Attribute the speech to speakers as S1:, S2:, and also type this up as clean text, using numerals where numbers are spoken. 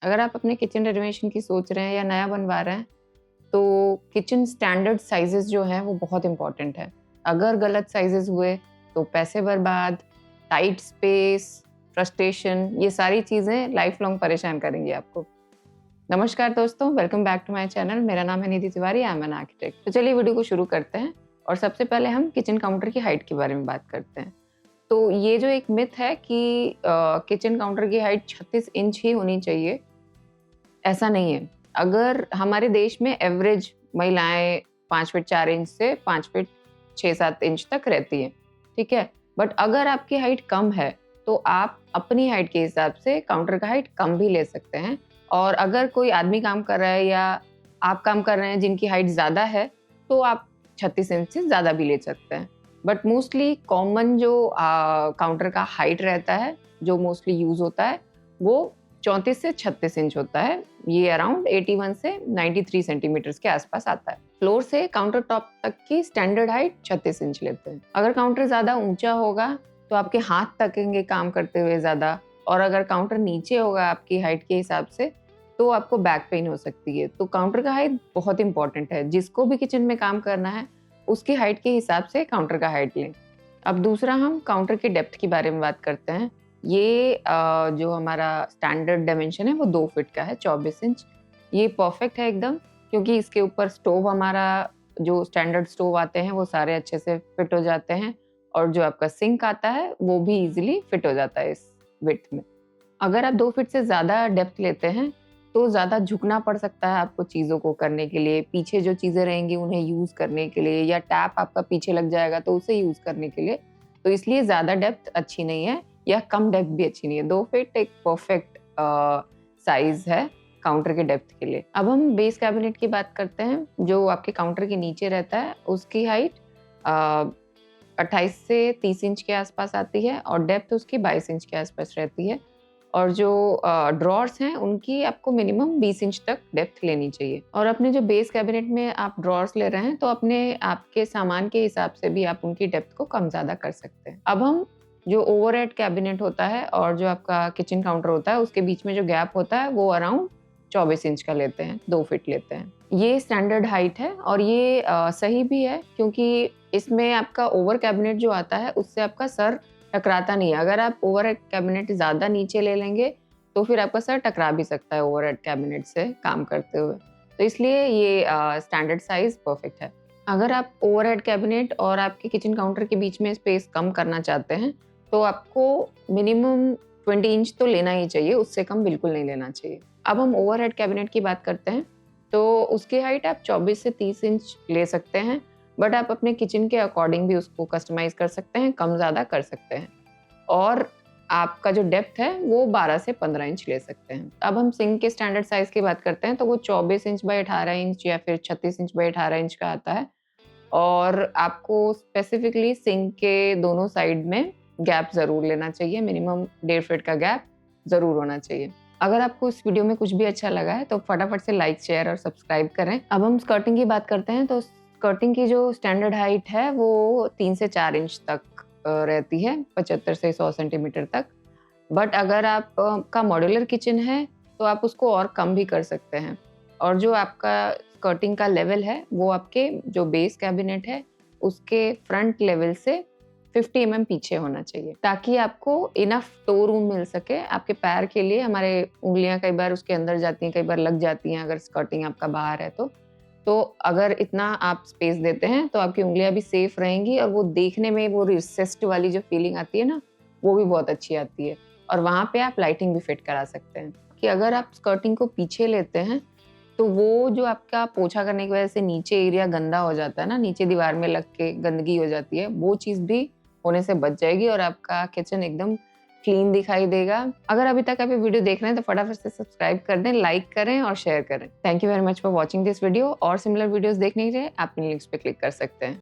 S1: अगर आप अपने किचन रेनोवेशन की सोच रहे हैं या नया बनवा रहे हैं, तो किचन स्टैंडर्ड साइजेस जो हैं वो बहुत इंपॉर्टेंट है। अगर गलत साइजेस हुए तो पैसे बर्बाद, टाइट स्पेस, फ्रस्ट्रेशन, ये सारी चीज़ें लाइफ लॉन्ग परेशान करेंगी आपको। नमस्कार दोस्तों, welcome back to my channel. मेरा नाम है Nidhi Tiwari, I am an architect. तो चलिए वीडियो को शुरू करते हैं और सबसे पहले हम किचन काउंटर की हाइट के बारे में बात करते हैं। तो ये जो एक मिथ है कि किचन काउंटर की हाइट 36 इंच ही होनी चाहिए, ऐसा नहीं है। अगर हमारे देश में एवरेज महिलाएँ 5 फीट 4 इंच से 5 फीट 6-7 इंच तक रहती हैं, ठीक है? बट अगर आपकी हाइट कम है, तो आप अपनी हाइट के हिसाब से काउंटर का हाइट कम भी ले सकते हैं। और अगर कोई आदमी काम कर रहा है या आप काम कर रहे हैं जिनकी हाइट ज़्यादा है, तो आप 36 इंच से ज़्यादा भी ले सकते हैं। बट मोस्टली कॉमन जो काउंटर का हाइट रहता है, जो मोस्टली यूज़ होता है, वो 34 से 36 इंच होता है। ये अराउंड 81 से 93 सेंटीमीटर्स के आसपास आता है। फ्लोर से काउंटर टॉप तक की स्टैंडर्ड हाइट 36 इंच लेते हैं। अगर काउंटर ज़्यादा ऊंचा होगा तो आपके हाथ थकेंगे काम करते हुए ज़्यादा, और अगर काउंटर नीचे होगा आपकी हाइट के हिसाब से तो आपको बैक पेन हो सकती है। तो काउंटर का हाइट बहुत इंपॉर्टेंट है। जिसको भी किचन में काम करना है, उसकी हाइट के हिसाब से काउंटर का हाइट लें। अब दूसरा हम काउंटर की डेप्थ के बारे में बात करते हैं। ये जो हमारा स्टैंडर्ड डायमेंशन है वो 2 फीट का है, 24 इंच। ये परफेक्ट है एकदम, क्योंकि इसके ऊपर स्टोव, हमारा जो स्टैंडर्ड स्टोव आते हैं वो सारे अच्छे से फिट हो जाते हैं, और जो आपका सिंक आता है वो भी ईज़िली फिट हो जाता है इस विड्थ में। अगर आप 2 फीट से ज़्यादा डेप्थ लेते हैं, तो ज़्यादा झुकना पड़ सकता है आपको चीज़ों को करने के लिए। पीछे जो चीज़ें रहेंगी उन्हें यूज़ करने के लिए, या टैप आपका पीछे लग जाएगा तो उसे यूज़ करने के लिए। तो इसलिए ज़्यादा डेप्थ अच्छी नहीं है, या कम डेप्थ भी अच्छी नहीं है। 2 फीट एक परफेक्ट साइज़ है काउंटर के डेप्थ के लिए। अब हम बेस कैबिनेट की बात करते हैं, जो आपके काउंटर के नीचे रहता है। उसकी हाइट अ, 28 से 30 इंच के आसपास आती है, और डेप्थ उसकी 22 इंच के आसपास रहती है। और जो ड्रॉर्स हैं उनकी आपको मिनिमम 20 इंच तक डेप्थ लेनी चाहिए। और अपने जो बेस कैबिनेट में आप ड्रॉर्स ले रहे हैं, तो अपने आपके सामान के हिसाब से भी आप उनकी डेप्थ को कम ज़्यादा कर सकते हैं। अब हम जो ओवरहेड कैबिनेट होता है और जो आपका किचन काउंटर होता है, उसके बीच में जो गैप होता है वो अराउंड 24 इंच का लेते हैं, 2 फीट लेते हैं। ये स्टैंडर्ड हाइट है, और ये सही भी है, क्योंकि इसमें आपका ओवर कैबिनेट जो आता है उससे आपका सर टकराता नहीं है। अगर आप ओवरहेड कैबिनेट ज़्यादा नीचे ले लेंगे, तो फिर आपका सर टकरा भी सकता है ओवरहेड कैबिनेट से काम करते हुए। तो इसलिए ये स्टैंडर्ड साइज़ परफेक्ट है। अगर आप ओवरहेड कैबिनेट और आपके किचन काउंटर के बीच में स्पेस कम करना चाहते हैं, तो आपको मिनिमम 20 इंच तो लेना ही चाहिए, उससे कम बिल्कुल नहीं लेना चाहिए। अब हम ओवरहेड कैबिनेट की बात करते हैं, तो उसकी हाइट आप 24 से 30 इंच ले सकते हैं, बट आप अपने किचन के अकॉर्डिंग भी उसको कस्टमाइज़ कर सकते हैं, कम-ज़्यादा कर सकते हैं। और आपका जो डेप्थ है वो 12 से 15 इंच ले सकते हैं। अब हम सिंक के स्टैंडर्ड साइज़ की बात करते हैं, तो वो 24 इंच बाय 18 इंच या फिर 36 इंच बाय 18 इंच का आता है, और आपको स्पेसिफिकली सिंक के दोनों साइड में गैप ज़रूर लेना चाहिए। मिनिमम 1.5 फीट का गैप ज़रूर होना चाहिए। अगर आपको इस वीडियो में कुछ भी अच्छा लगा है, तो फटाफट से लाइक, शेयर और सब्सक्राइब करें। अब हम स्कर्टिंग की बात करते हैं, तो स्कर्टिंग की जो स्टैंडर्ड हाइट है वो 3 से 4 इंच तक रहती है, 75 से 100 सेंटीमीटर तक। बट अगर आप का मॉड्यूलर किचन है, तो आप उसको और कम भी कर सकते हैं। और जो आपका स्कर्टिंग का लेवल है, वो आपके जो बेस कैबिनेट है, उसके फ्रंट लेवल से 50 पीछे होना चाहिए, ताकि आपको इनफ टो रूम मिल सके आपके पैर के लिए। हमारे उँगलियाँ कई बार उसके अंदर जाती हैं, कई बार लग जाती हैं अगर स्कर्टिंग आपका बाहर है तो। तो अगर इतना आप स्पेस देते हैं, तो आपकी उँगलियाँ भी सेफ रहेंगी, और वो देखने में वो रिसेस्ड वाली जो फीलिंग आती है ना, वो भी बहुत अच्छी आती है। और वहाँ पे आप लाइटिंग भी फिट करा सकते हैं। कि अगर आप स्कर्टिंग को पीछे लेते हैं, तो वो जो आपका पोछा करने की वजह से नीचे एरिया गंदा हो जाता है ना, नीचे दीवार में लग के गंदगी हो जाती है, वो चीज़ भी होने से बच जाएगी, और आपका किचन एकदम क्लीन दिखाई देगा। अगर अभी तक आप ये वीडियो देख रहे हैं, तो फटाफट से सब्सक्राइब कर दें, लाइक करें और शेयर करें। Thank you very much for watching this video. और सिमिलर वीडियोज़ देखने के लिए आप इन लिंक्स पे क्लिक कर सकते हैं।